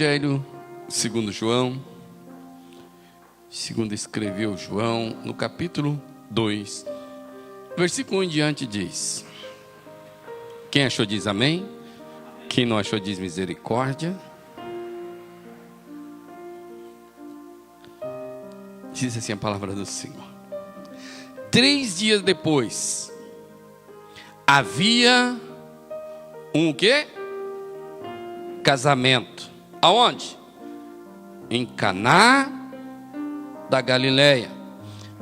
Evangelho segundo João, segundo escreveu João, no capítulo 2, versículo 1 em diante diz: quem achou diz amém, quem não achou diz misericórdia. Diz assim a palavra do Senhor: 3 dias depois, havia um quê? Casamento. Aonde? Em Caná da Galileia.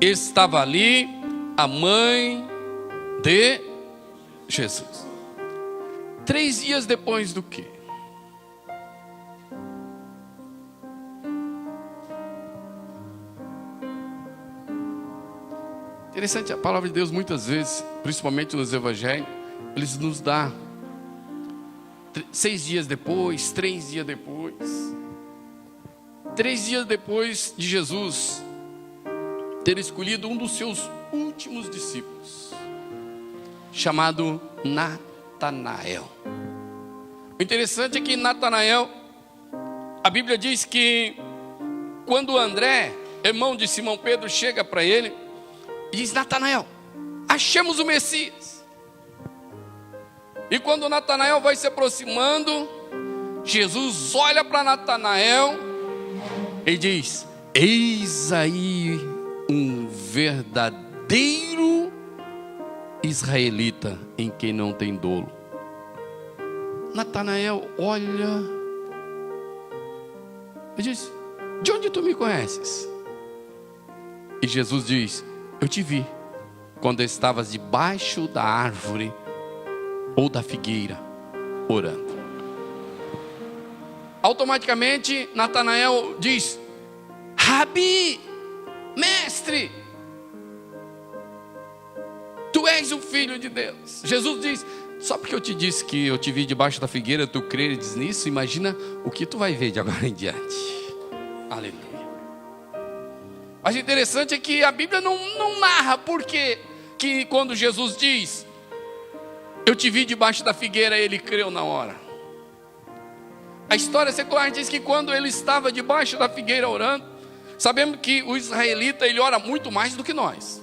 Estava ali a mãe de Jesus. 3 dias depois do quê? Interessante, a palavra de Deus muitas vezes, principalmente nos evangelhos, eles nos dá 6 dias depois, 3 dias depois. 3 dias depois de Jesus ter escolhido um dos seus últimos discípulos, chamado Natanael. O interessante é que Natanael, a Bíblia diz que quando André, irmão de Simão Pedro, chega para ele, diz: Natanael, achamos o Messias. E quando Natanael vai se aproximando, Jesus olha para Natanael e diz: eis aí um verdadeiro israelita em quem não tem dolo. Natanael olha e diz: de onde tu me conheces? E Jesus diz: eu te vi quando estavas debaixo da árvore ou da figueira, orando. Automaticamente Natanael diz: Rabi, mestre, tu és o Filho de Deus. Jesus diz: só porque eu te disse que eu te vi debaixo da figueira, tu creres nisso? Imagina o que tu vai ver de agora em diante. Aleluia. Mas o interessante é que a Bíblia não narra por que quando Jesus diz: eu te vi debaixo da figueira, ele creu na hora. A história secular diz que quando ele estava debaixo da figueira orando, sabemos que o israelita, ele ora muito mais do que nós.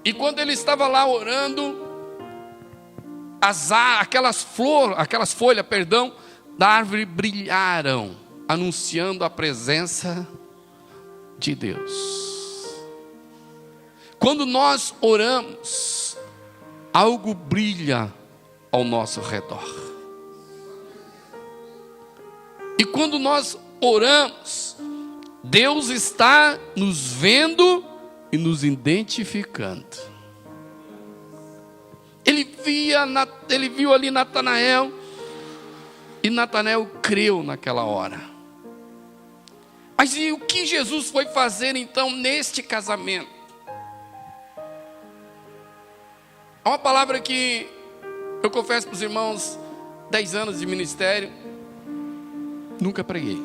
E quando ele estava lá orando, aquelas folhas, da árvore brilharam, anunciando a presença de Deus. Quando nós oramos, algo brilha ao nosso redor. E quando nós oramos, Deus está nos vendo e nos identificando. Ele viu ali Natanael, e Natanael creu naquela hora. Mas e o que Jesus foi fazer então neste casamento? Há uma palavra que eu confesso para os irmãos, 10 anos de ministério, nunca preguei.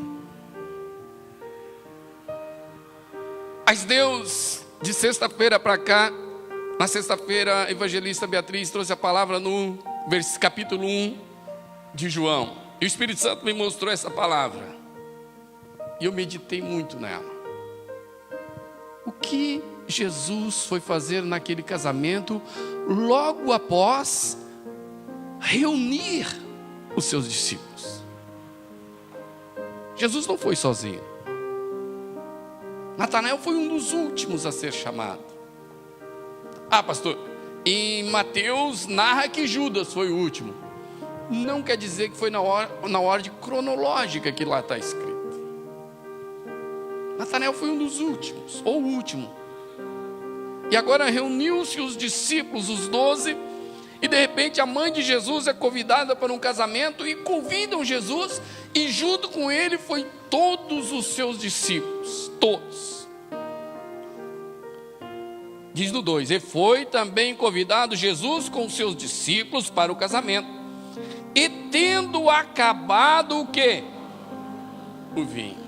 Mas Deus, de sexta-feira para cá, na sexta-feira, a evangelista Beatriz trouxe a palavra no capítulo 1 de João. E o Espírito Santo me mostrou essa palavra. E eu meditei muito nela. O que Jesus foi fazer naquele casamento, logo após reunir os seus discípulos? Jesus não foi sozinho. Natanael foi um dos últimos a ser chamado. Ah, pastor, em Mateus narra que Judas foi o último. Não quer dizer que foi na ordem cronológica que lá está escrito. Natanael foi um dos últimos, ou o último. E agora reuniu-se os discípulos, os 12, e de repente a mãe de Jesus é convidada para um casamento, e convidam Jesus, e junto com ele foi todos os seus discípulos, todos. Diz no 2: e foi também convidado Jesus com os seus discípulos para o casamento, e tendo acabado o quê? O vinho.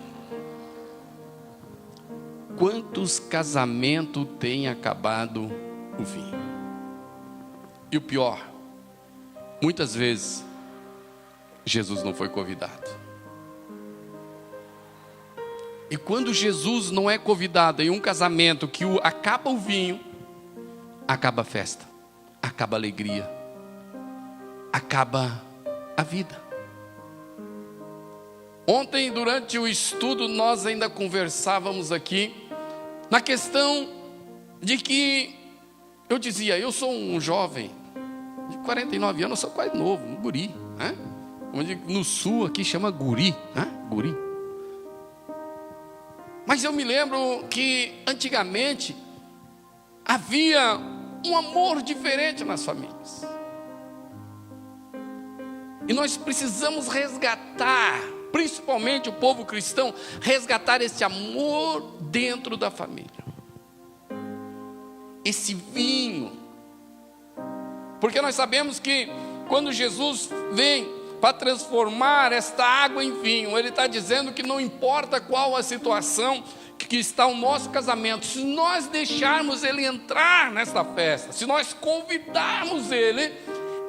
Quantos casamentos tem acabado o vinho? E o pior, muitas vezes Jesus não foi convidado. E quando Jesus não é convidado em um casamento que acaba o vinho, acaba a festa, acaba a alegria, acaba a vida. Ontem, durante o estudo, nós ainda conversávamos aqui na questão de que eu dizia, eu sou um jovem de 49 anos, eu sou quase novo, um guri, né? Como eu digo, no sul aqui chama guri, né? Guri. Mas eu me lembro que antigamente havia um amor diferente nas famílias. E nós precisamos resgatar, principalmente o povo cristão, resgatar esse amor dentro da família. Esse vinho. Porque nós sabemos que quando Jesus vem para transformar esta água em vinho, Ele está dizendo que não importa qual a situação que está o nosso casamento, se nós deixarmos Ele entrar nesta festa, se nós convidarmos Ele,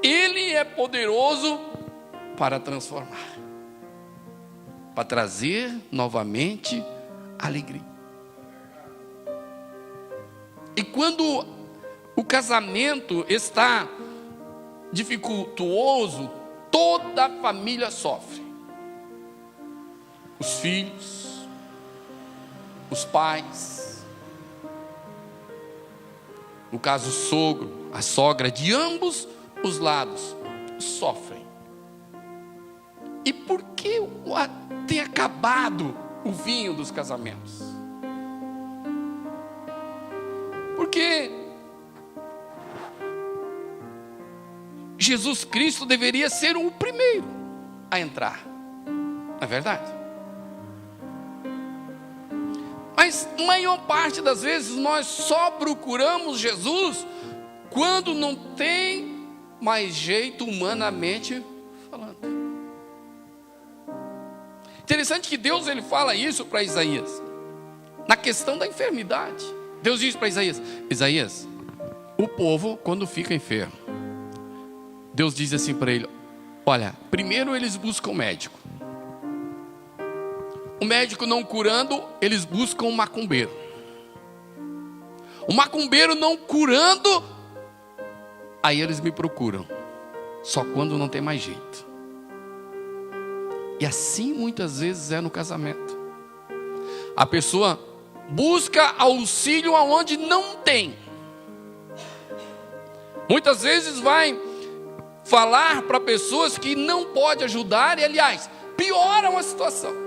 Ele é poderoso para transformar, para trazer novamente alegria. E quando o casamento está dificultuoso, toda a família sofre. Os filhos, os pais, no caso o sogro, a sogra, de ambos os lados, sofrem. E por que tem acabado o vinho dos casamentos? Porque Jesus Cristo deveria ser o primeiro a entrar, não é verdade? Mas a maior parte das vezes nós só procuramos Jesus quando não tem mais jeito humanamente falando. Interessante que Deus ele fala isso para Isaías, na questão da enfermidade. Deus diz para Isaías: Isaías, o povo quando fica enfermo, Deus diz assim para ele: olha, primeiro eles buscam o médico. O médico não curando, eles buscam um macumbeiro. O macumbeiro não curando, aí eles me procuram. Só quando não tem mais jeito. E assim muitas vezes é no casamento. A pessoa busca auxílio aonde não tem. Muitas vezes vai falar para pessoas que não pode ajudar e, aliás, pioram a situação.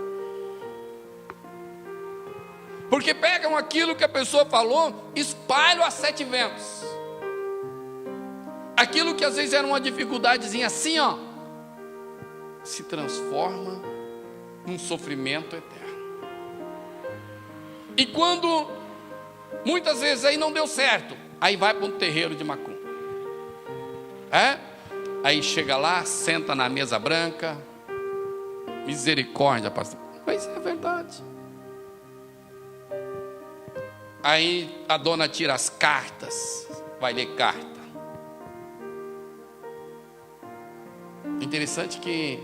Porque pegam aquilo que a pessoa falou, espalham a 7 ventos. Aquilo que às vezes era uma dificuldadezinha assim, ó, se transforma num sofrimento eterno. E quando muitas vezes aí não deu certo, aí vai para um terreiro de macumba. Aí chega lá, senta na mesa branca. Misericórdia, pastor. Mas é verdade. Aí a dona tira as cartas, vai ler carta. Interessante que,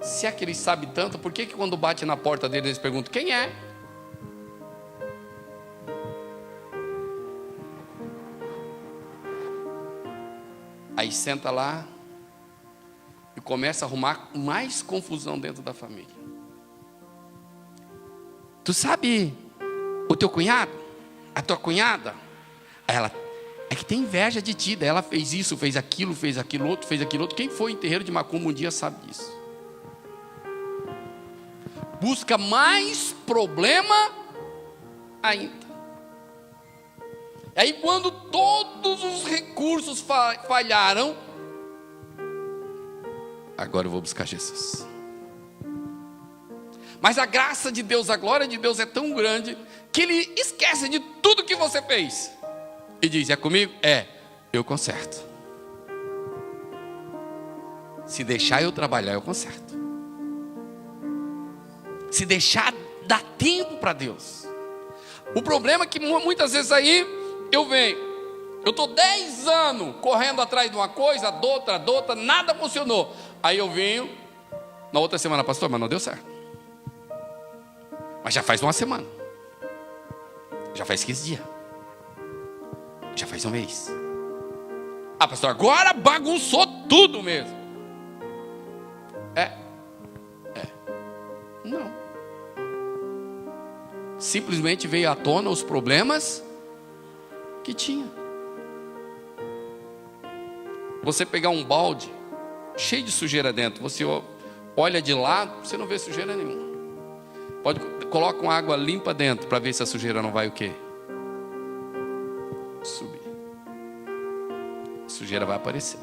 se é que eles sabem tanto, por que quando bate na porta deles eles perguntam: quem é? Aí senta lá e começa a arrumar mais confusão dentro da família. Tu sabe o teu cunhado? A tua cunhada? Aí ela, é que tem inveja de ti. Daí ela fez isso, fez aquilo outro, fez aquilo outro. Quem foi em terreiro de macumba um dia sabe disso. Busca mais problema ainda. Aí quando todos os recursos falharam, agora eu vou buscar Jesus. Mas a graça de Deus, a glória de Deus é tão grande que Ele esquece de tudo que você fez e diz: é comigo? É, eu conserto. Se deixar eu trabalhar, eu conserto. Se deixar, dá tempo para Deus. O problema é que muitas vezes aí eu estou 10 anos correndo atrás de uma coisa, de outra, nada funcionou. Aí eu venho, na outra semana, pastor, mas não deu certo. Mas já faz uma semana. Já faz 15 dias. Já faz um mês. Ah, pastor, agora bagunçou tudo mesmo. Não. Simplesmente veio à tona os problemas que tinha. Você pegar um balde cheio de sujeira dentro, você olha de lado, você não vê sujeira nenhuma. Coloca uma água limpa dentro para ver se a sujeira não vai o quê? Subir. A sujeira vai aparecer.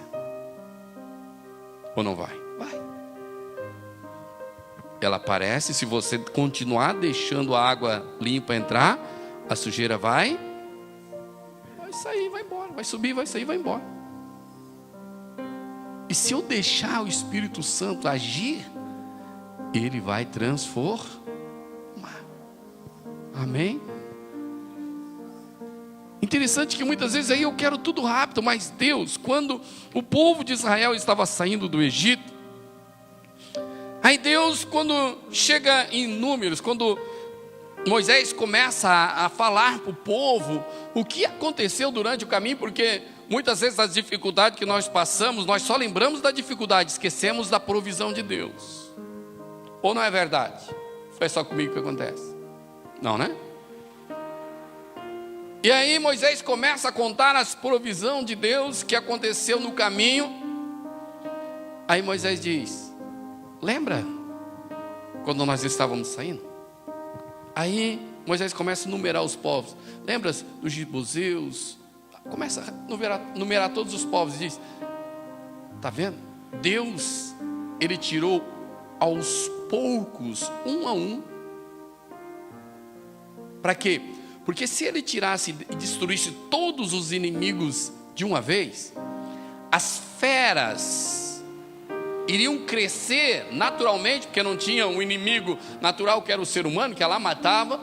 Ou não vai? Vai. Ela aparece, se você continuar deixando a água limpa entrar, a sujeira vai sair, vai embora. Vai subir, vai sair, vai embora. E se eu deixar o Espírito Santo agir, ele vai transformar. Amém? Interessante que muitas vezes aí eu quero tudo rápido, mas Deus, quando o povo de Israel estava saindo do Egito, aí Deus, quando chega em Números, quando Moisés começa a falar para o povo o que aconteceu durante o caminho, porque muitas vezes as dificuldades que nós passamos, nós só lembramos da dificuldade, esquecemos da provisão de Deus. Ou não é verdade? Foi só comigo que acontece? Não, né? E aí Moisés começa a contar as provisões de Deus que aconteceu no caminho. Aí Moisés diz: lembra quando nós estávamos saindo? Aí Moisés começa a numerar os povos. Lembra dos jebuseus? Começa a numerar todos os povos. E diz: está vendo? Deus, ele tirou aos poucos, um a um. Para quê? Porque se ele tirasse e destruísse todos os inimigos de uma vez, as feras iriam crescer naturalmente, porque não tinha um inimigo natural que era o ser humano, que ela matava,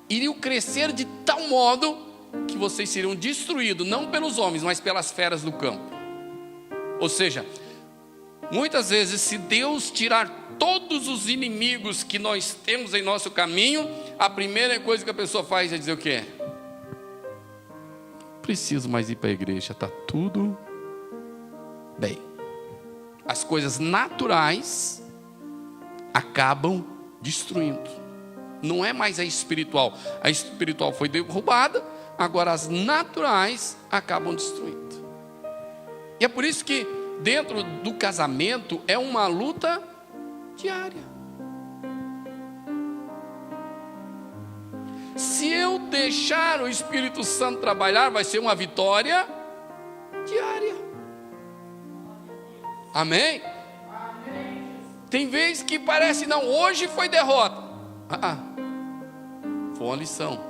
iriam crescer de tal modo que vocês seriam destruídos, não pelos homens, mas pelas feras do campo. Ou seja, muitas vezes, se Deus tirar todos os inimigos que nós temos em nosso caminho, a primeira coisa que a pessoa faz é dizer o quê? Preciso mais ir para a igreja, está tudo bem. As coisas naturais acabam destruindo. Não é mais a espiritual. A espiritual foi derrubada, agora as naturais acabam destruindo. E é por isso que dentro do casamento é uma luta diária. Se eu deixar o Espírito Santo trabalhar, vai ser uma vitória diária. Amém? Tem vezes que parece, não, hoje foi derrota. Foi uma lição.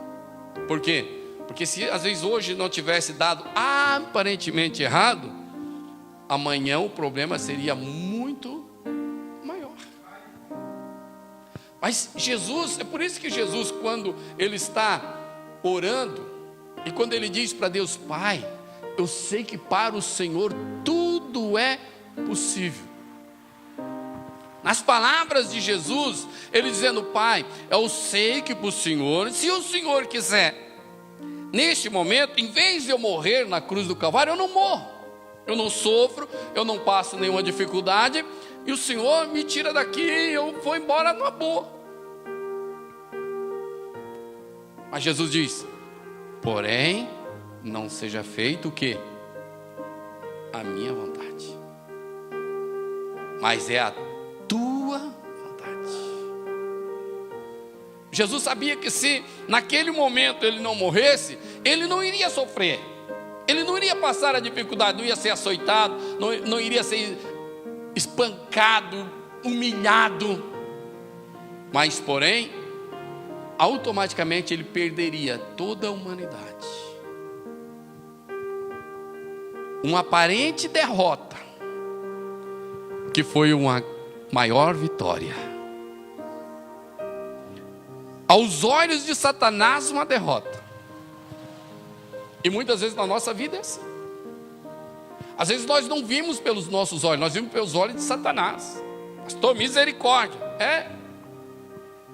Por quê? Porque se às vezes hoje não tivesse dado aparentemente errado, amanhã o problema seria muito maior. Mas Jesus, é por isso que Jesus, quando ele está orando, e quando ele diz para Deus: Pai, eu sei que para o Senhor tudo é possível. Nas palavras de Jesus, ele dizendo: Pai, eu sei que para o Senhor, se o Senhor quiser, neste momento, em vez de eu morrer na cruz do Calvário, eu não morro, eu não sofro, eu não passo nenhuma dificuldade, e o Senhor me tira daqui e eu vou embora numa boa. Mas Jesus diz: porém, não seja feito o quê? A minha vontade, mas é a tua vontade. Jesus sabia que se naquele momento ele não morresse, ele não iria sofrer, ele não iria passar a dificuldade, não ia ser açoitado, não iria ser espancado, humilhado, mas porém, automaticamente ele perderia toda a humanidade. Uma aparente derrota, que foi uma maior vitória. Aos olhos de Satanás, uma derrota. E muitas vezes na nossa vida é assim. Às vezes nós não vimos pelos nossos olhos, nós vimos pelos olhos de Satanás. Pastor, misericórdia. É,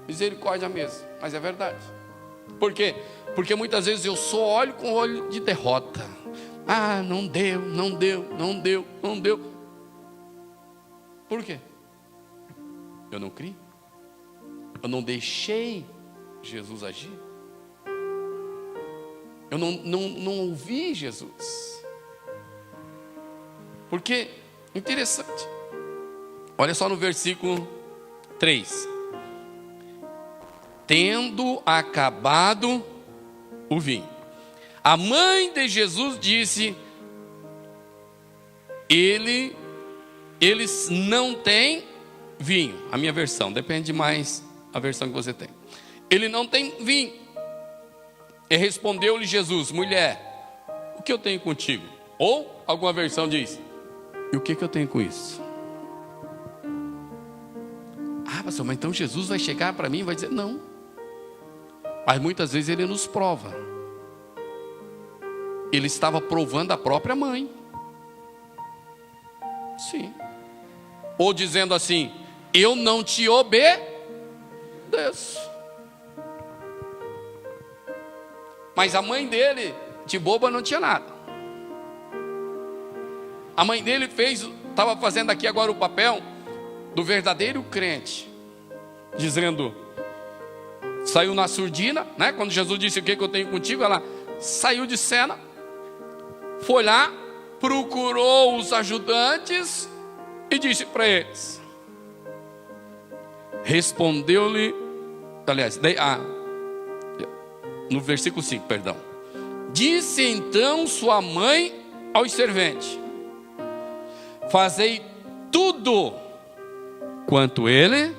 misericórdia mesmo, mas é verdade. Por quê? Porque muitas vezes eu só olho com olho de derrota. Ah, não deu, não deu, não deu, não deu. Por quê? Eu não criei. Eu não deixei Jesus agir. Eu não ouvi Jesus. Porque, interessante. Olha só no versículo 3. Tendo acabado o vinho, a mãe de Jesus disse: eles não têm vinho. A minha versão, depende mais a versão que você tem. Ele não tem vinho. E respondeu-lhe Jesus: mulher, o que eu tenho contigo? Ou alguma versão diz: e o que eu tenho com isso? Ah, pastor, mas então Jesus vai chegar para mim e vai dizer: não. Mas muitas vezes ele nos prova. Ele estava provando a própria mãe. Sim. Ou dizendo assim: eu não te obedeço. Mas a mãe dele, de boba, não tinha nada. A mãe dele estava fazendo aqui agora o papel do verdadeiro crente, dizendo, saiu na surdina, né? Quando Jesus disse: o que eu tenho contigo? Ela saiu de cena, foi lá, procurou os ajudantes e disse para eles. Respondeu-lhe, aliás, no versículo 5, perdão. Disse então sua mãe aos serventes: fazei tudo quanto ele,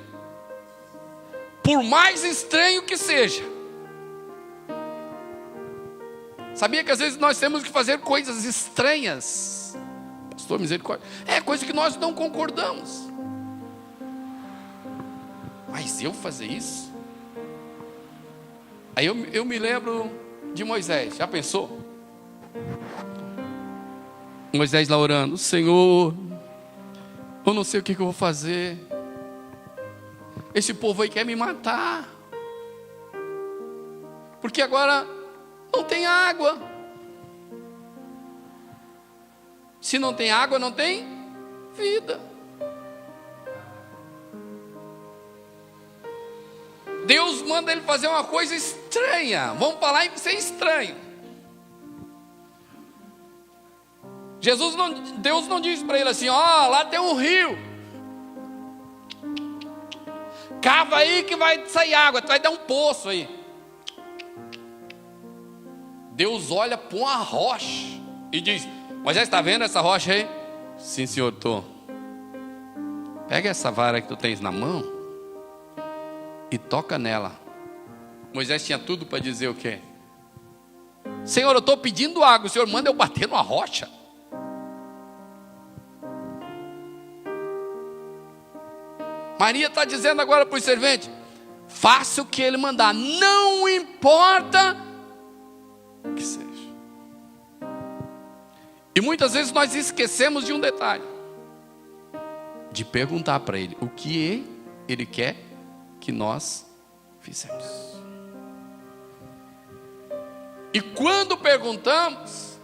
por mais estranho que seja. Sabia que às vezes nós temos que fazer coisas estranhas? Pastor, misericórdia. É coisa que nós não concordamos. Mas eu fazer isso? Aí eu me lembro de Moisés. Já pensou? Moisés lá orando: Senhor, eu não sei o que eu vou fazer. Esse povo aí quer me matar. Porque agora não tem água. Se não tem água, não tem vida. Deus manda ele fazer uma coisa estranha. Vamos falar em ser estranho. Deus não diz para ele assim: ó, lá tem um rio, cava aí que vai sair água, tu vai dar um poço aí. Deus olha para uma rocha e diz: Moisés, está vendo essa rocha aí? Sim, senhor, estou. Pega essa vara que tu tens na mão e toca nela. Moisés tinha tudo para dizer o quê? Senhor, eu estou pedindo água, o senhor manda eu bater numa rocha? Maria está dizendo agora para os serventes: faça o que ele mandar, não importa o que seja. E muitas vezes nós esquecemos de um detalhe: de perguntar para ele o que ele quer que nós fizemos. E quando perguntamos,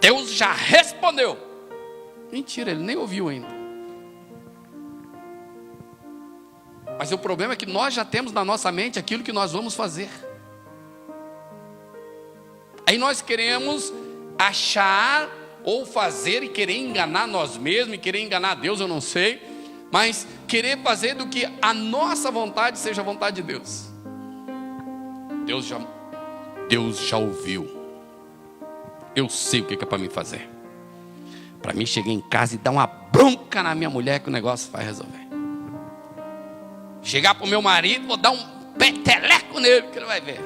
Deus já respondeu. Mentira, ele nem ouviu ainda. Mas o problema é que nós já temos na nossa mente aquilo que nós vamos fazer. Aí nós queremos achar ou fazer e querer enganar nós mesmos e querer enganar Deus, eu não sei, mas querer fazer do que a nossa vontade seja a vontade de Deus. Deus já ouviu. Eu sei o que é para mim fazer. Para mim chegar em casa e dar uma bronca na minha mulher que o negócio vai resolver. Chegar para o meu marido, vou dar um peteleco nele, que ele vai ver.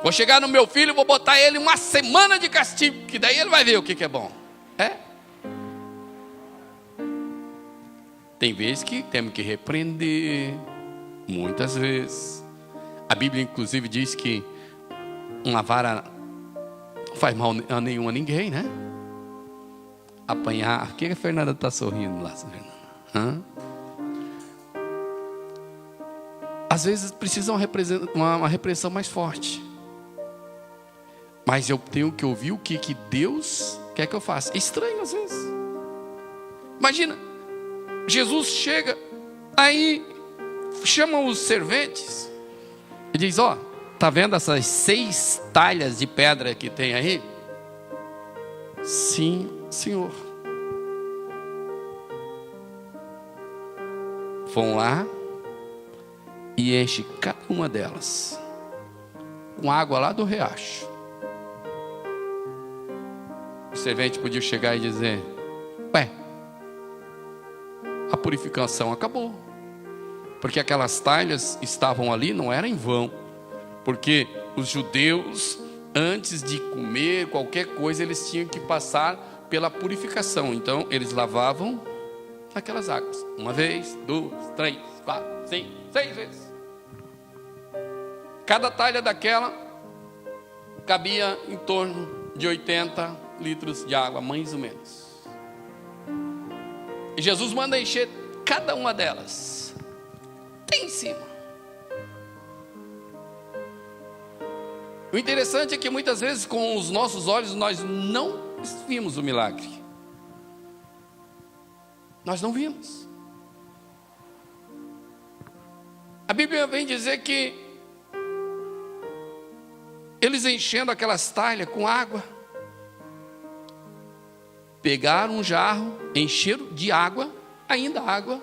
Vou chegar no meu filho, vou botar ele uma semana de castigo, que daí ele vai ver o que é bom. É? Tem vezes que temos que repreender, muitas vezes. A Bíblia inclusive diz que uma vara não faz mal a ninguém, né? apanhar. Por que a Fernanda está sorrindo lá, Fernanda? Hã? Às vezes precisa uma repreensão mais forte. Mas eu tenho que ouvir o que Deus quer que eu faça. É estranho às vezes. Imagina, Jesus chega, aí chama os serventes e diz: ó, tá vendo essas 6 talhas de pedra que tem aí? Sim, Senhor. Vão lá e enche cada uma delas com água lá do riacho. O servente podia chegar e dizer: ué, a purificação acabou, porque aquelas talhas estavam ali, não era em vão, porque os judeus, antes de comer qualquer coisa, eles tinham que passar pela purificação. Então eles lavavam naquelas águas, 1 vez, 2, 3, 4, 5, 6 vezes. Cada talha daquela cabia em torno de 80 litros de água, mais ou menos. E Jesus manda encher cada uma delas. Tem em cima. O interessante é que muitas vezes com os nossos olhos nós não vimos o milagre. Nós não vimos. A Bíblia vem dizer que eles enchendo aquelas talhas com água, pegaram um jarro, encheram de água, ainda água,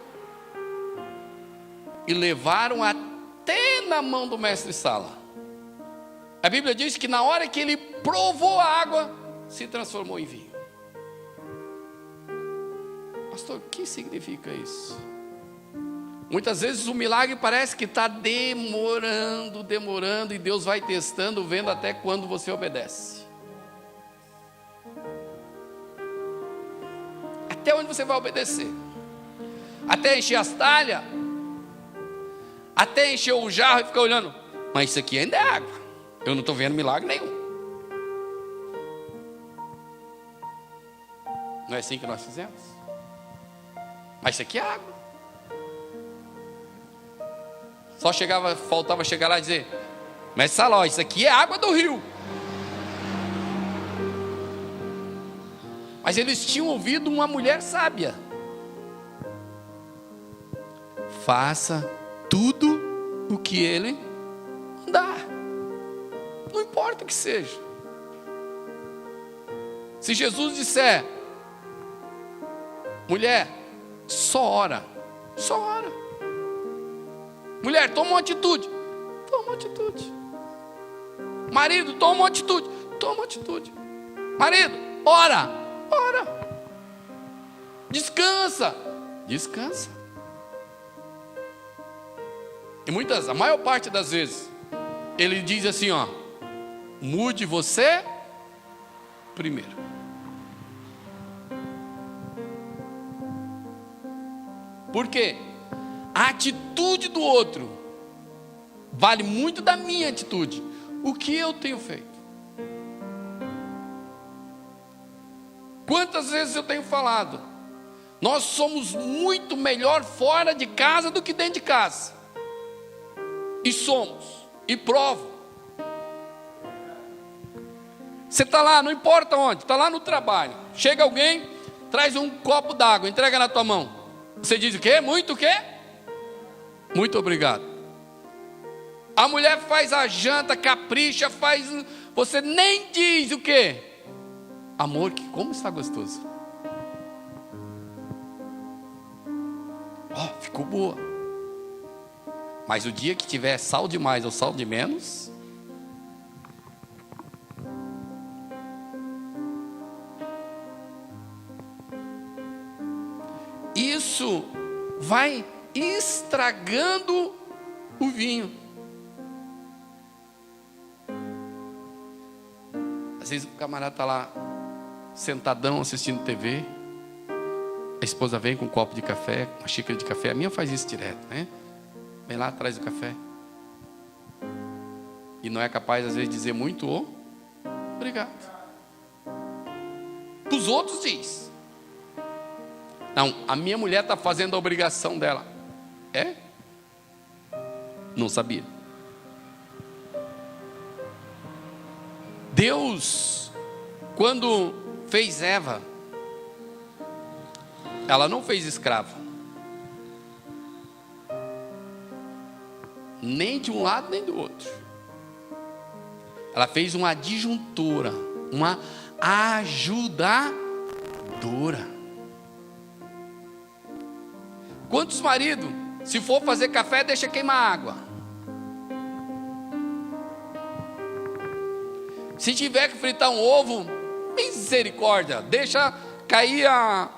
e levaram até na mão do mestre-sala. A Bíblia diz que na hora que ele provou a água, se transformou em vinho. Pastor, o que significa isso? Muitas vezes o milagre parece que está demorando, e Deus vai testando, vendo até quando você obedece. Até onde você vai obedecer? Até encher as talhas? Até encher o jarro e ficar olhando? Mas isso aqui ainda é água. Eu não estou vendo milagre nenhum. Não é assim que nós fizemos? Mas isso aqui é água. Só faltava chegar lá e dizer: mestre Saló, isso aqui é água do rio. Mas eles tinham ouvido uma mulher sábia: faça tudo o que ele mandar, não importa o que seja. Se Jesus disser: mulher, só ora. Mulher, toma uma atitude. Marido, toma uma atitude. Marido, ora. Descansa. E a maior parte das vezes, ele diz assim, ó: mude você primeiro. Por quê? A atitude do outro vale muito da minha atitude. O que eu tenho feito? Quantas vezes eu tenho falado: nós somos muito melhor fora de casa do que dentro de casa. E somos, e provo. Você está lá, não importa onde, está lá no trabalho. Chega alguém, traz um copo d'água, entrega na tua mão. Você diz o quê? Muito o quê? Muito obrigado. A mulher faz a janta, capricha, você nem diz o quê? Amor, como está gostoso. Ficou boa. Mas o dia que tiver sal de mais ou sal de menos, isso vai estragando o vinho. Às vezes o camarada está lá sentadão assistindo TV, a esposa vem com um copo de café, uma xícara de café. A minha faz isso direto, né? Vem lá, traz o café, e não é capaz às vezes de dizer muito obrigado. Para os outros diz, Não, a minha mulher está fazendo a obrigação dela. É? Não sabia. Deus, quando fez Eva, ela não fez escrava. Nem de um lado, nem do outro. Ela fez uma adjuntora, uma ajudadora. Quantos maridos, se for fazer café, deixa queimar água. Se tiver que fritar um ovo, misericórdia, deixa cair a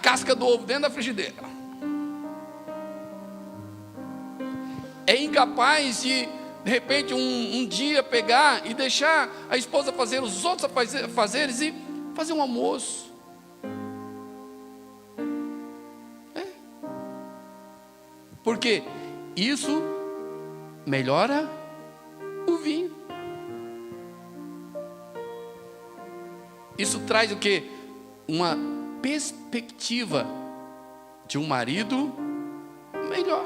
casca do ovo dentro da frigideira. É incapaz de repente, um dia pegar e deixar a esposa fazer os outros afazeres e fazer um almoço. Porque isso melhora o vinho. Isso traz o quê? Uma perspectiva de um marido melhor.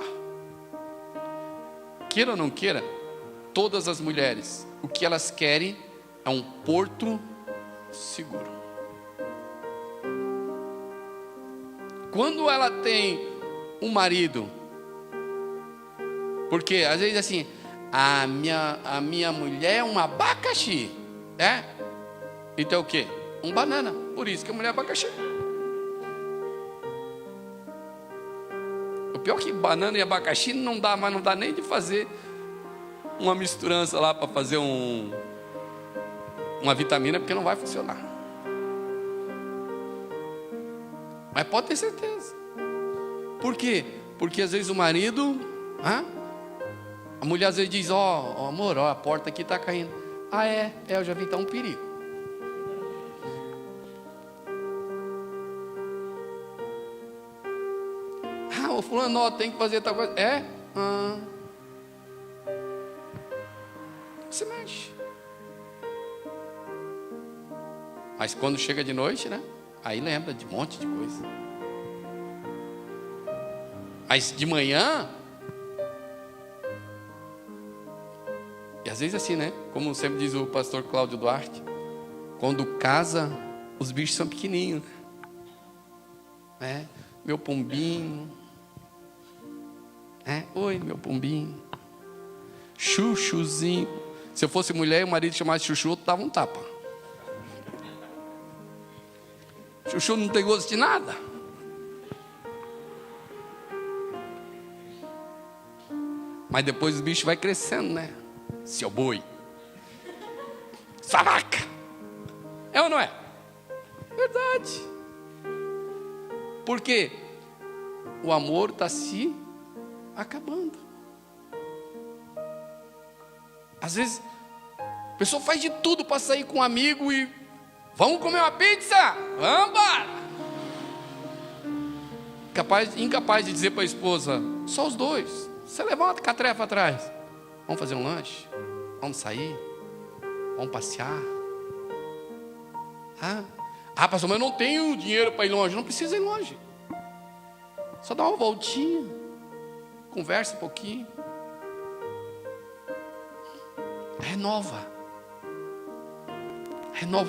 Queira ou não queira, todas as mulheres, o que elas querem é um porto seguro. Quando ela tem um marido, porque às vezes assim, a minha mulher é um abacaxi, então é o quê? Um banana, por isso que a mulher é abacaxi. O pior é que banana e abacaxi não dá, mas não dá nem de fazer uma misturança lá para fazer uma vitamina, porque não vai funcionar. Mas pode ter certeza. Por quê? Porque às vezes o marido, a mulher às vezes diz, amor, a porta aqui está caindo. Eu já vi, está um perigo. O fulano, tem que fazer tal coisa. Você mexe. Mas quando chega de noite, aí lembra de um monte de coisa. Mas de manhã, e às vezes assim, como sempre diz o pastor Cláudio Duarte, quando casa, os bichos são pequenininhos. Meu pombinho. Oi, meu pombinho. Chuchuzinho. Se eu fosse mulher e o marido chamasse chuchu, eu dava um tapa. Chuchu não tem gosto de nada. Mas depois o bicho vai crescendo, Seu boi. Saraca. É ou não é? Verdade. Por quê? O amor está se acabando. Às vezes a pessoa faz de tudo para sair com um amigo e vamos comer uma pizza? Vamos embora. Incapaz de dizer para a esposa, só os dois. Você levanta com a tarefa atrás. Vamos fazer um lanche? Vamos sair? Vamos passear? Pastor, mas eu não tenho dinheiro para ir longe. Não precisa ir longe. Só dá uma voltinha. Conversa um pouquinho. Renova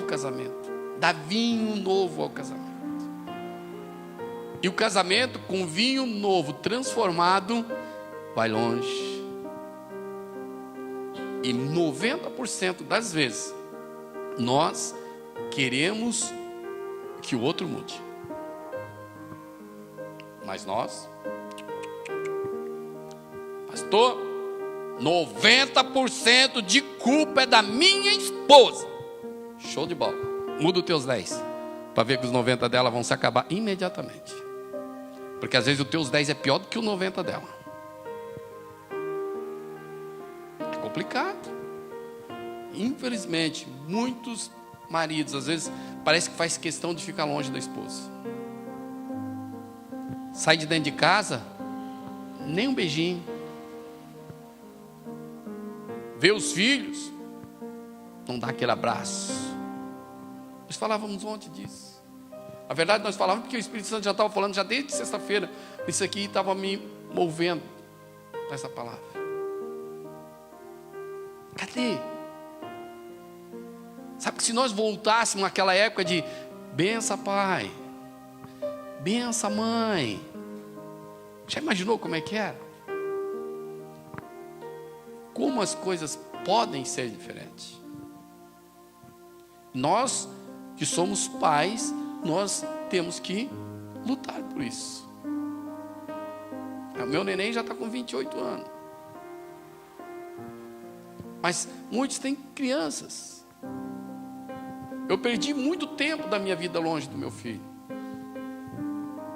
o casamento. Dá vinho novo ao casamento. E o casamento com vinho novo transformado vai longe. E 90% das vezes nós queremos que o outro mude. Mas nós, pastor, 90% de culpa é da minha esposa. Show de bola. Muda os teus 10 para ver que os 90 dela vão se acabar imediatamente. Porque às vezes os teus 10 é pior do que o 90 dela. É complicado. Infelizmente, muitos maridos às vezes parece que faz questão de ficar longe da esposa. Sai de dentro de casa, nem um beijinho. Vê os filhos, não dá aquele abraço. Nós falávamos ontem disso. A verdade nós falávamos porque o Espírito Santo já estava falando já desde sexta-feira. Isso aqui estava me movendo, essa palavra. Cadê? Sabe que se nós voltássemos àquela época de benção pai, benção mãe, já imaginou como é que era? Como as coisas podem ser diferentes? Nós que somos pais, nós temos que lutar por isso. O meu neném já está com 28 anos. Mas muitos têm crianças. Eu perdi muito tempo da minha vida longe do meu filho.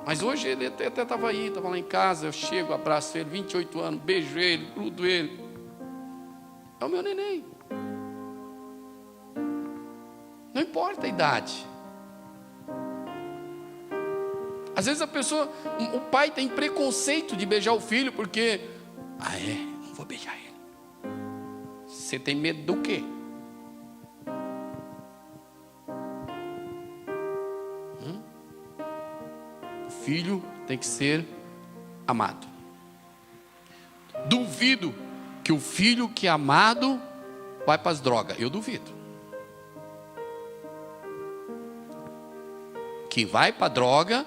Mas hoje ele até estava aí, estava lá em casa. Eu chego, abraço ele, 28 anos, beijo ele, grudo ele. É o meu neném. Não importa a idade. Às vezes o pai tem preconceito de beijar o filho porque, não vou beijar ele. Você tem medo do quê? O filho tem que ser amado. Duvido que o filho que é amado vai para as drogas. Eu duvido. Quem vai para a droga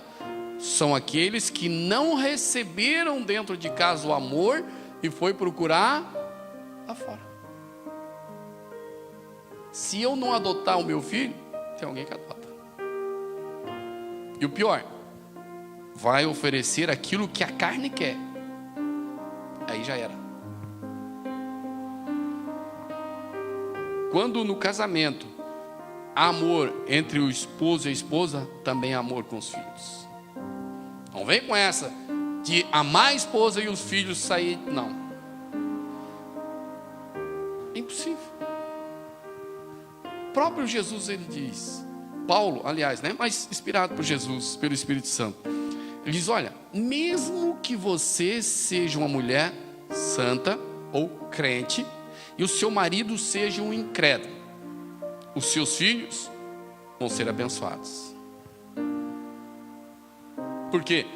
são aqueles que não receberam dentro de casa o amor e foi procurar lá fora. Se eu não adotar o meu filho, tem alguém que adota. E o pior, vai oferecer aquilo que a carne quer. Aí já era. Quando no casamento há amor entre o esposo e a esposa, também há amor com os filhos. Não vem com essa de amar a esposa e os filhos sair, não. É impossível. O próprio Jesus ele diz, Paulo, aliás, né, mas inspirado por Jesus, pelo Espírito Santo, ele diz, olha, mesmo que você seja uma mulher santa ou crente, e o seu marido seja um incrédulo, os seus filhos vão ser abençoados. Porque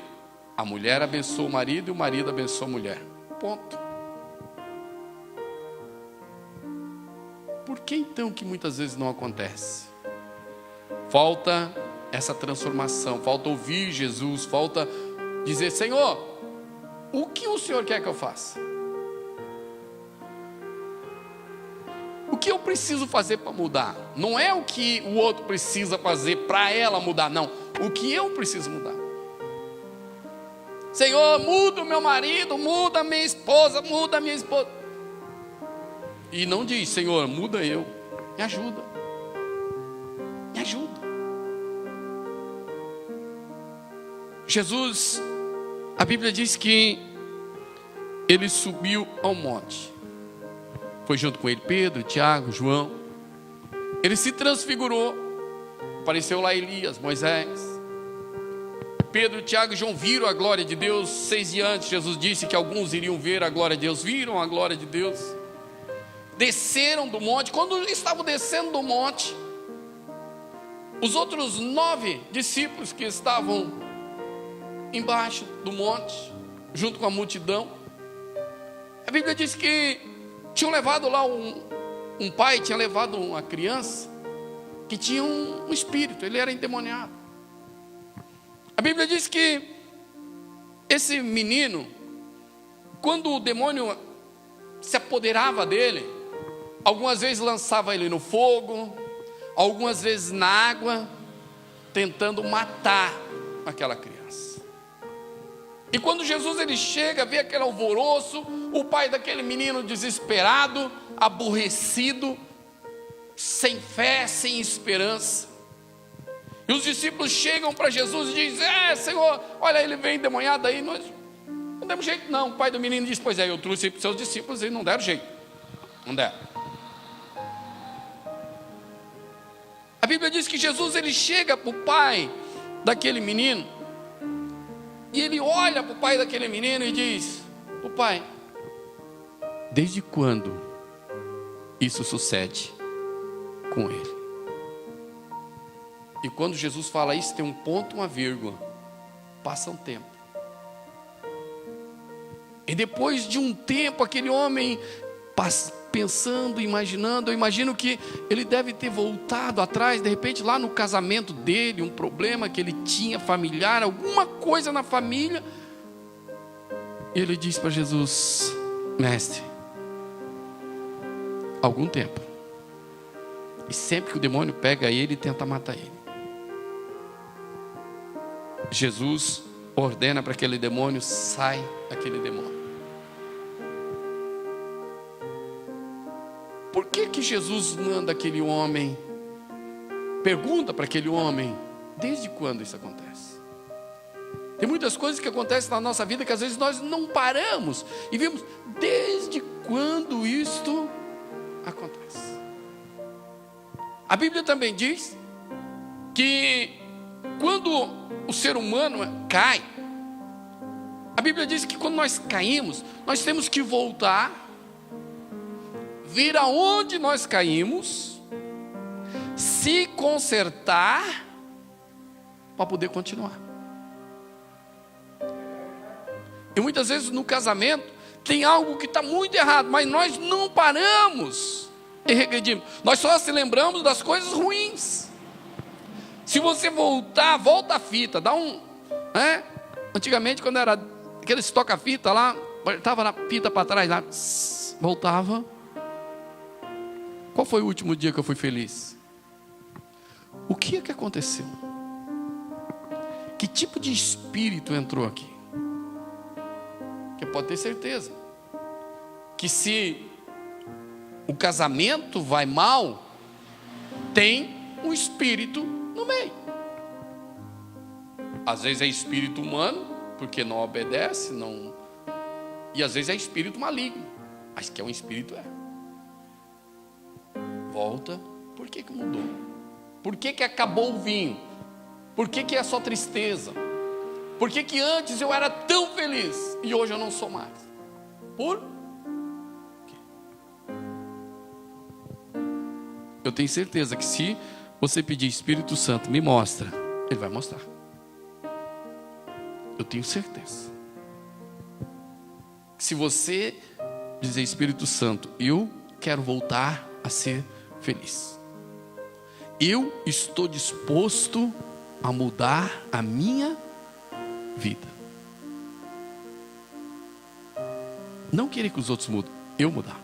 a mulher abençoa o marido e o marido abençoa a mulher. Ponto. Por que então que muitas vezes não acontece? Falta essa transformação, falta ouvir Jesus, falta dizer, Senhor, o que o Senhor quer que eu faça? O que eu preciso fazer para mudar? Não é o que o outro precisa fazer para ela mudar, não. O que eu preciso mudar? Senhor, muda o meu marido, muda a minha esposa, muda a minha esposa. E não diz, Senhor, muda eu. Me ajuda. Me ajuda. Jesus, a Bíblia diz que ele subiu ao monte. Foi junto com ele Pedro, Tiago, João. Ele se transfigurou. Apareceu lá Elias, Moisés. Pedro, Tiago e João viram a glória de Deus. 6 dias antes Jesus disse que alguns iriam ver a glória de Deus. Viram a glória de Deus. Desceram do monte. Quando estavam descendo do monte, os outros 9 discípulos que estavam embaixo do monte, junto com a multidão, a Bíblia diz que tinham levado lá um pai, tinha levado uma criança que tinha um espírito, ele era endemoniado. A Bíblia diz que esse menino, quando o demônio se apoderava dele, algumas vezes lançava ele no fogo, algumas vezes na água, tentando matar aquela criança. E quando Jesus ele chega, vê aquele alvoroço, o pai daquele menino desesperado, aborrecido, sem fé, sem esperança. E os discípulos chegam para Jesus e dizem, Senhor, olha, ele vem endemoniado aí, nós não demos jeito não. O pai do menino diz, pois é, eu trouxe para os seus discípulos e não deram jeito. Não deram. A Bíblia diz que Jesus ele chega para o pai daquele menino, e ele olha para o pai daquele menino e diz, o pai, desde quando isso sucede com ele? E quando Jesus fala isso, tem um ponto, uma vírgula. Passa um tempo. E depois de um tempo, aquele homem pensando, imaginando, eu imagino que ele deve ter voltado atrás, de repente lá no casamento dele, um problema que ele tinha familiar, alguma coisa na família. Ele diz para Jesus: mestre, algum tempo. E sempre que o demônio pega ele, tenta matar ele, Jesus ordena para aquele demônio: sai aquele demônio. Por que Jesus manda aquele homem? Pergunta para aquele homem: desde quando isso acontece? Tem muitas coisas que acontecem na nossa vida que às vezes nós não paramos e vemos desde quando isto acontece. A Bíblia também diz que quando o ser humano cai, a Bíblia diz que quando nós caímos, nós temos que voltar, vir aonde nós caímos, se consertar para poder continuar. E muitas vezes no casamento tem algo que está muito errado, mas nós não paramos e regredimos. Nós só se lembramos das coisas ruins. Se você volta a fita, dá um... Antigamente, quando era aqueles toca-fita lá, estava na fita para trás, lá, voltava. Qual foi o último dia que eu fui feliz? O que é que aconteceu? Que tipo de espírito entrou aqui? Porque pode ter certeza que se o casamento vai mal, tem um espírito no meio. Às vezes é espírito humano, porque não obedece, não... e às vezes é espírito maligno, mas que é um espírito, volta. Por que mudou? Por que acabou o vinho? Por que é só tristeza? Por que antes eu era tão feliz e hoje eu não sou mais? Por quê? Eu tenho certeza que se você pedir: Espírito Santo, me mostra, Ele vai mostrar. Eu tenho certeza. Se você dizer: Espírito Santo, eu quero voltar a ser feliz, eu estou disposto a mudar a minha vida. Não querer que os outros mudem, eu mudar.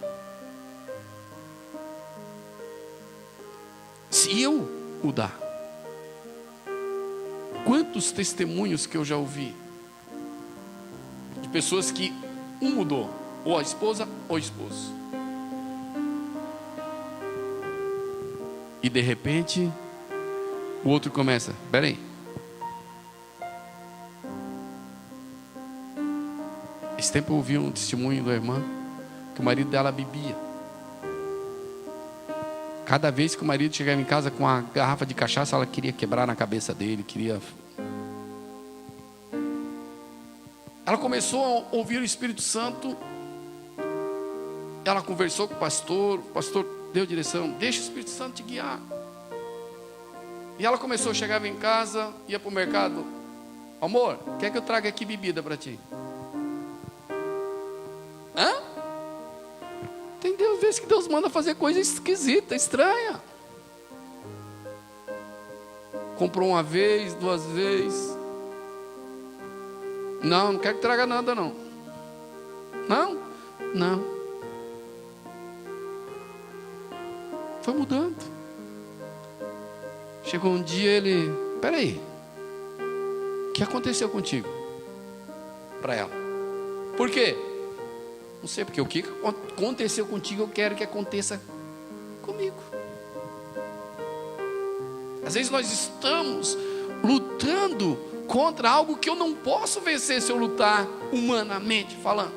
Se eu mudar, quantos testemunhos que eu já ouvi de pessoas que um mudou, ou a esposa ou o esposo, e de repente o outro começa: espera aí, esse tempo eu ouvi um testemunho da irmã que o marido dela bebia. Cada vez que o marido chegava em casa com uma garrafa de cachaça, ela queria quebrar na cabeça dele, Ela começou a ouvir o Espírito Santo. Ela conversou com o pastor deu direção: deixa o Espírito Santo te guiar. E ela começou, chegava em casa, ia para o mercado: amor, quer que eu traga aqui bebida para ti? Tem vezes que Deus manda fazer coisa esquisita, estranha. Comprou uma vez, 2 vezes. Não quer que traga nada não. Não. Foi mudando. Chegou um dia, ele: espera aí, o que aconteceu contigo? Para ela: por quê? Não sei, porque o que aconteceu contigo eu quero que aconteça comigo. Às vezes nós estamos lutando contra algo que eu não posso vencer se eu lutar humanamente falando.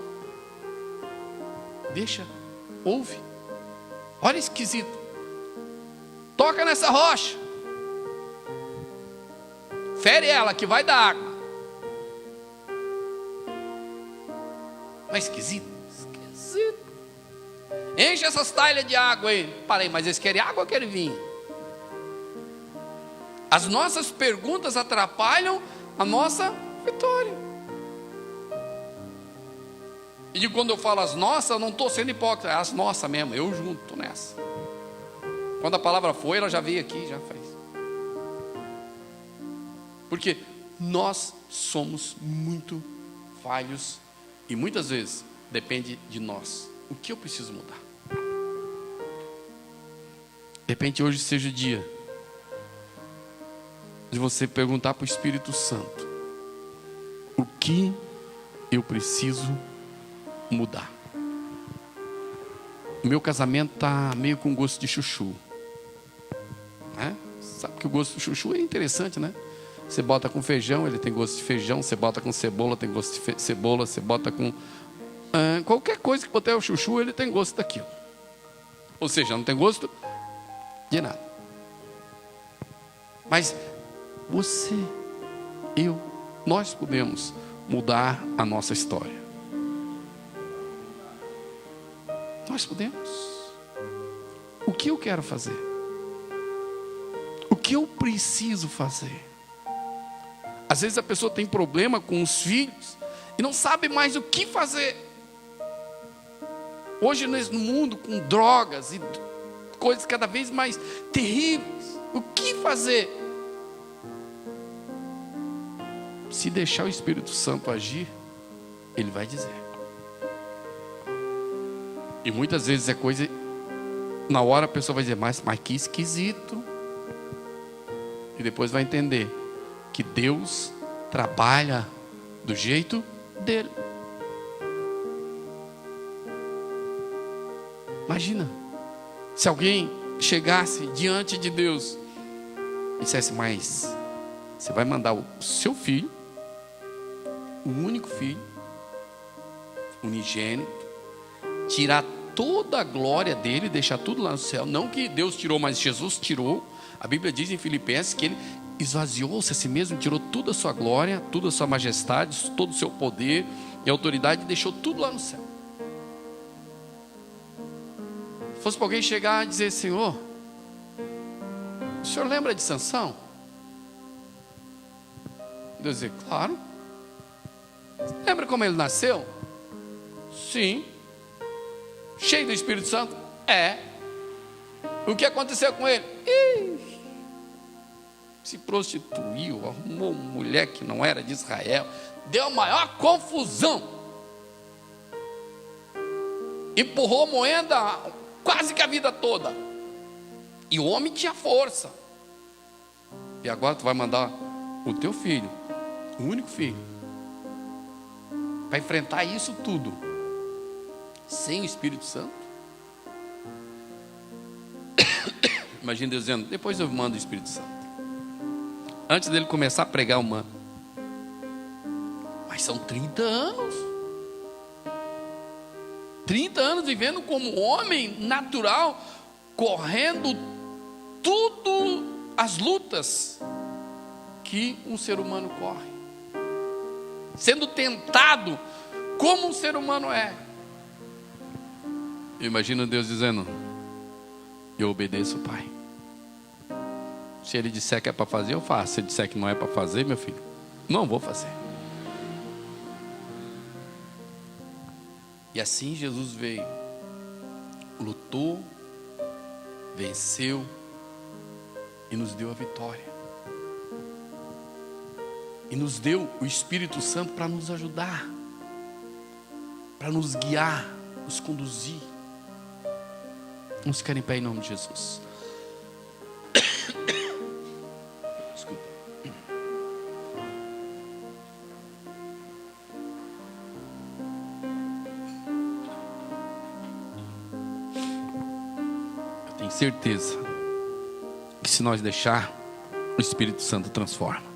Deixa, ouve. Olha, esquisito. Toca nessa rocha, fere ela que vai dar água. Mas esquisito. Enche essas talhas de água aí. Parei, mas eles querem água ou querem vinho? As nossas perguntas atrapalham a nossa vitória. E quando eu falo as nossas, eu não estou sendo hipócrita, é as nossas mesmo, eu junto, estou nessa. Quando a palavra foi, ela já veio aqui, já fez. Porque nós somos muito falhos e muitas vezes depende de nós. O que eu preciso mudar? De repente hoje seja o dia de você perguntar para o Espírito Santo: o que eu preciso mudar? O meu casamento está meio com gosto de chuchu, né? Sabe que o gosto de chuchu é interessante, né? Você bota com feijão, ele tem gosto de feijão. Você bota com cebola, tem gosto de cebola. Você bota com qualquer coisa que botar o chuchu, ele tem gosto daquilo. Ou seja, não tem gosto de nada. Mas você, eu, nós podemos mudar a nossa história. Nós podemos. O que eu quero fazer? O que eu preciso fazer? Às vezes a pessoa tem problema com os filhos e não sabe mais o que fazer. Hoje nesse mundo com drogas e coisas cada vez mais terríveis, o que fazer? Se deixar o Espírito Santo agir, ele vai dizer. E muitas vezes é coisa, na hora a pessoa vai dizer, mas que esquisito. E depois vai entender que Deus trabalha do jeito dele. Imagina se alguém chegasse diante de Deus e dissesse: mas você vai mandar o seu filho, o único filho, unigênito, tirar toda a glória dele, deixar tudo lá no céu. Não que Deus tirou, mas Jesus tirou. A Bíblia diz em Filipenses que ele esvaziou-se a si mesmo, tirou toda a sua glória, toda a sua majestade, todo o seu poder e autoridade, e deixou tudo lá no céu. Se fosse para alguém chegar e dizer: Senhor, o senhor lembra de Sansão? Deus dizer: claro. Lembra como ele nasceu? Sim. Cheio do Espírito Santo? É. O que aconteceu com ele? Se prostituiu, arrumou uma mulher que não era de Israel, deu a maior confusão, empurrou moeda quase que a vida toda, e o homem tinha força. E agora tu vai mandar o teu filho, o único filho, para enfrentar isso tudo sem o Espírito Santo? Imagina Deus dizendo: depois eu mando o Espírito Santo. Antes dele começar a pregar, eu mando. Mas são 30 anos. 30 anos vivendo como homem natural, correndo tudo as lutas que um ser humano corre, sendo tentado como um ser humano é. Eu imagino Deus dizendo: eu obedeço o Pai. Se ele disser que é para fazer, eu faço. Se ele disser que não é para fazer, meu filho, não vou fazer. E assim Jesus veio, lutou, venceu e nos deu a vitória. E nos deu o Espírito Santo para nos ajudar, para nos guiar, nos conduzir. Vamos ficar em pé em nome de Jesus. Desculpa. Eu tenho certeza que se nós deixar, o Espírito Santo transforma.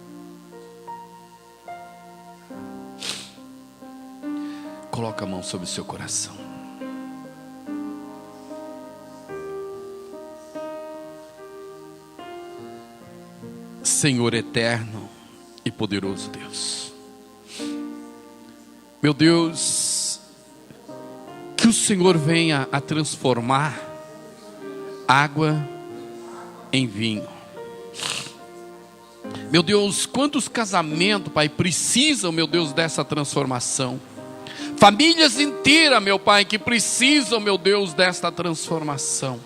Coloca a mão sobre o seu coração. Senhor eterno e poderoso Deus, meu Deus, que o Senhor venha a transformar água em vinho, Meu Deus, quantos casamentos, Pai, precisam, meu Deus, dessa transformação. Famílias inteiras, meu Pai, que precisam, meu Deus, desta transformação.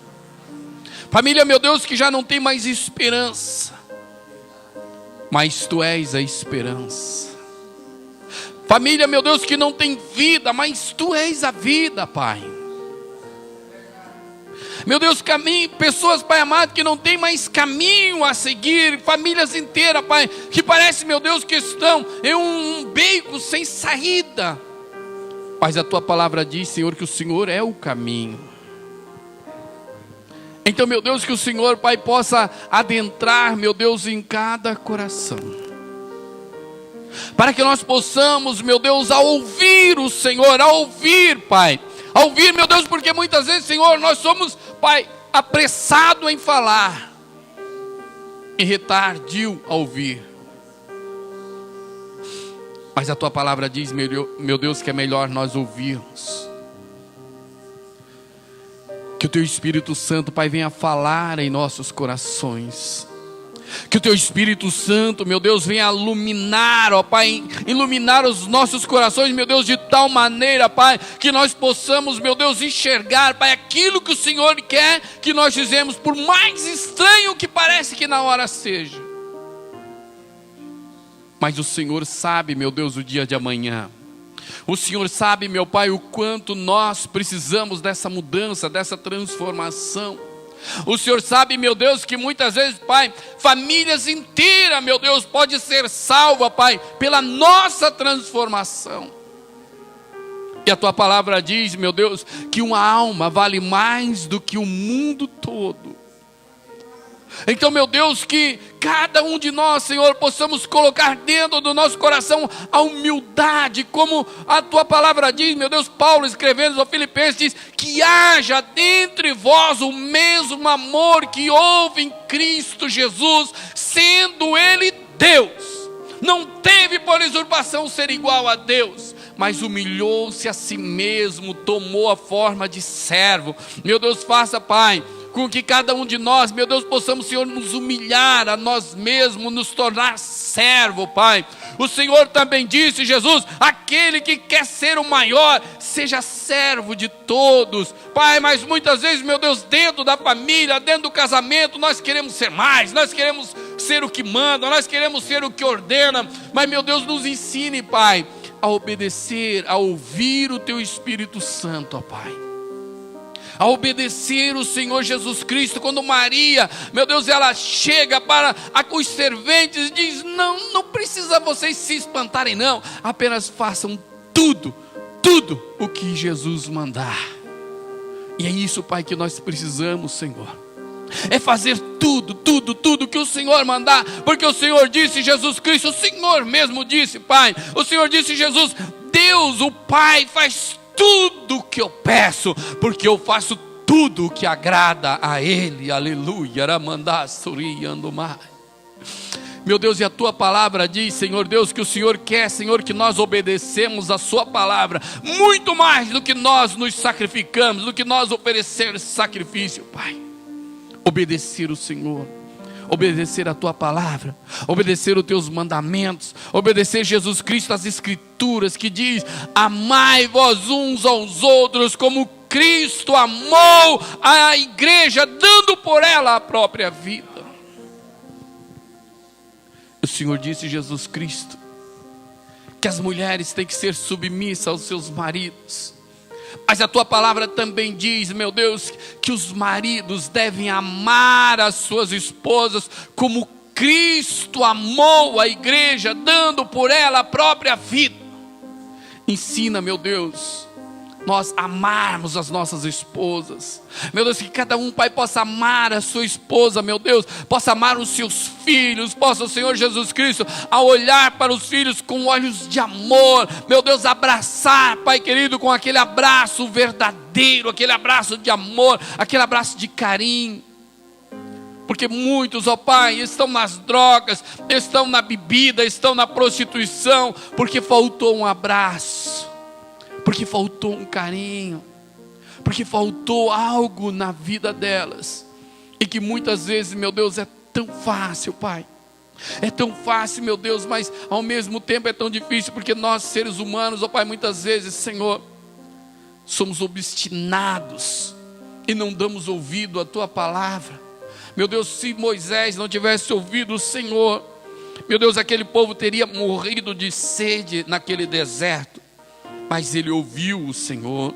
Família, meu Deus, que já não tem mais esperança, mas Tu és a esperança. Família, meu Deus, que não tem vida, mas Tu és a vida, Pai. Meu Deus, pessoas, Pai amado, que não tem mais caminho a seguir. Famílias inteiras, Pai, que parece, meu Deus, que estão em um beco sem saída. Mas a Tua palavra diz, Senhor, que o Senhor é o caminho. Então, meu Deus, que o Senhor, Pai, possa adentrar, meu Deus, em cada coração. Para que nós possamos, meu Deus, a ouvir o Senhor, a ouvir, Pai. A ouvir, meu Deus, porque muitas vezes, Senhor, nós somos, Pai, apressado em falar e retardio a ouvir. Mas a Tua palavra diz, meu Deus, que é melhor nós ouvirmos. Que o Teu Espírito Santo, Pai, venha falar em nossos corações. Que o Teu Espírito Santo, meu Deus, venha iluminar, ó Pai, iluminar os nossos corações, meu Deus, de tal maneira, Pai, que nós possamos, meu Deus, enxergar, Pai, aquilo que o Senhor quer que nós dizemos, por mais estranho que parece que na hora seja. Mas o Senhor sabe, meu Deus, o dia de amanhã. O Senhor sabe, meu Pai, o quanto nós precisamos dessa mudança, dessa transformação. O Senhor sabe, meu Deus, que muitas vezes, Pai, famílias inteiras, meu Deus, pode ser salva, Pai, pela nossa transformação. E a Tua palavra diz, meu Deus, que uma alma vale mais do que o mundo todo. Então, meu Deus, que cada um de nós, Senhor, possamos colocar dentro do nosso coração a humildade, como a Tua palavra diz, meu Deus. Paulo escrevendo aos Filipenses diz, que haja dentre vós o mesmo amor que houve em Cristo Jesus, sendo Ele Deus. Não teve por usurpação ser igual a Deus, mas humilhou-se a si mesmo, tomou a forma de servo. Meu Deus, faça, Pai, com que cada um de nós, meu Deus, possamos, Senhor, nos humilhar a nós mesmos, nos tornar servo, Pai. O Senhor também disse, Jesus, aquele que quer ser o maior, seja servo de todos, Pai. Mas muitas vezes, meu Deus, dentro da família, dentro do casamento, nós queremos ser mais, nós queremos ser o que manda, nós queremos ser o que ordena. Mas, meu Deus, nos ensine, Pai, a obedecer, a ouvir o Teu Espírito Santo, ó Pai. A obedecer o Senhor Jesus Cristo. Quando Maria, meu Deus, ela chega para os serventes e diz, não precisa vocês se espantarem não, apenas façam tudo o que Jesus mandar. E é isso, Pai, que nós precisamos, Senhor. É fazer tudo que o Senhor mandar, porque o Senhor disse, Jesus Cristo, o Senhor mesmo disse, Pai, o Senhor disse, Jesus, Deus, o Pai, faz tudo o que eu peço, porque eu faço tudo o que agrada a Ele. Aleluia. Meu Deus, e a Tua palavra diz, Senhor Deus, que o Senhor quer, Senhor, que nós obedecemos a Sua palavra, muito mais do que nós nos sacrificamos, do que nós oferecer sacrifício, Pai. Obedecer o Senhor, obedecer a Tua palavra, obedecer os Teus mandamentos, obedecer Jesus Cristo, as Escrituras que diz, amai vós uns aos outros como Cristo amou a igreja, dando por ela a própria vida. O Senhor disse, Jesus Cristo, que as mulheres têm que ser submissas aos seus maridos. Mas a Tua palavra também diz, meu Deus, que os maridos devem amar as suas esposas como Cristo amou a igreja, dando por ela a própria vida. Ensina, meu Deus, nós amarmos as nossas esposas. Meu Deus, que cada um, Pai, possa amar a sua esposa, meu Deus, possa amar os seus filhos, possa o Senhor Jesus Cristo, ao olhar para os filhos com olhos de amor, meu Deus, abraçar, Pai querido, com aquele abraço verdadeiro, aquele abraço de amor, aquele abraço de carinho. Porque muitos, ó Pai, estão nas drogas, estão na bebida, estão na prostituição, porque faltou um abraço, porque faltou um carinho, porque faltou algo na vida delas. E que muitas vezes, meu Deus, é tão fácil, Pai, É tão fácil, meu Deus, mas ao mesmo tempo é tão difícil, porque nós, seres humanos, ó Pai, muitas vezes, Senhor, somos obstinados e não damos ouvido à Tua palavra. Meu Deus, se Moisés não tivesse ouvido o Senhor, meu Deus, aquele povo teria morrido de sede naquele deserto. Mas ele ouviu o Senhor,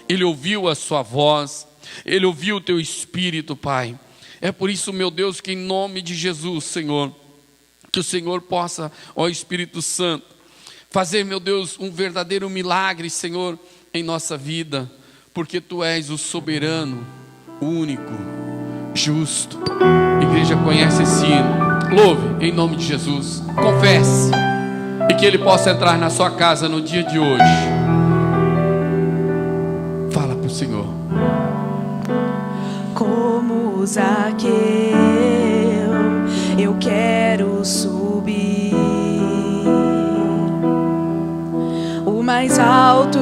ele ouviu a sua voz, ele ouviu o Teu Espírito, Pai. É por isso, meu Deus, que em nome de Jesus, Senhor, que o Senhor possa, ó Espírito Santo, fazer, meu Deus, um verdadeiro milagre, Senhor, em nossa vida, porque Tu és o soberano, único, justo. A igreja conhece esse hino. Louve em nome de Jesus, confesse, e que Ele possa entrar na sua casa no dia de hoje. Fala para o Senhor. Como Zaqueu, eu quero subir o mais alto